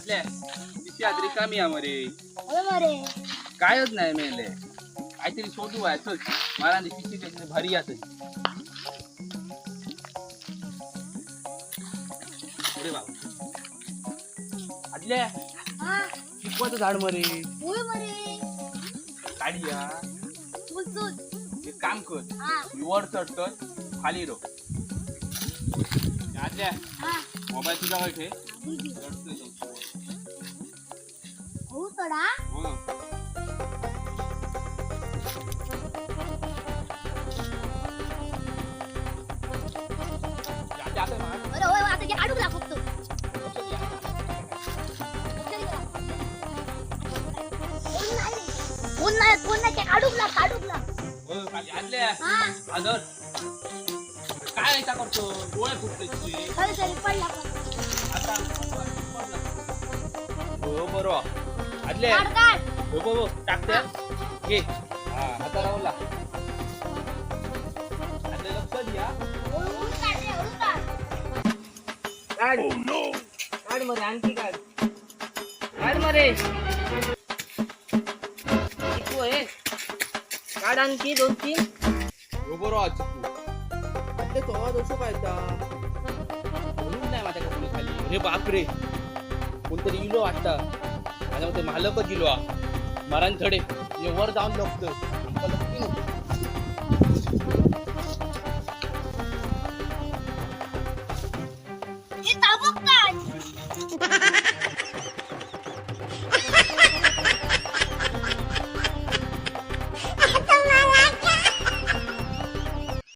आतल्या तिची आज रिकामी आहे मरे अरे मरे कायच नाही मेले काहीतरी शोधू आहे चल मला पिशी त्याची भारी असं पुढे बाबा आतल्या हा चिकवाचं झाड मरे होय मरे काढी या चुल चुल एक काम कर हा वर चढत खाली रो आतल्या हा मोबाईल तुझ्या वाईट आहे बुजी चढतोय जाऊ. हो तडा हो जाते आता ना. अरे होय आता जे काढू ला फक्त कोण नाही काढू ला हो, खाली आतल्या हा आदर काय ऐका करतो डोळे फुटते तुझे खरी तरी पडला आता हो बरोबर आदले काढ काढ हो बघ टाकते घे हा आता राहुला आदले लक्ष द्या ओळून काढ रे ओळून काढ काढ काढ मरे आणखी काढ काढ मरे चिकू आहे काढ आणखी 2-3 हो बरोबर चिकू आदले तो दोषो पाहिजे म्हणून नाही माझ्या कोणी खाली अरे बापरे कोणतरी इलो वाटतं माझ्या मते मालकच इलो मारान थडे वर जाऊन बघतो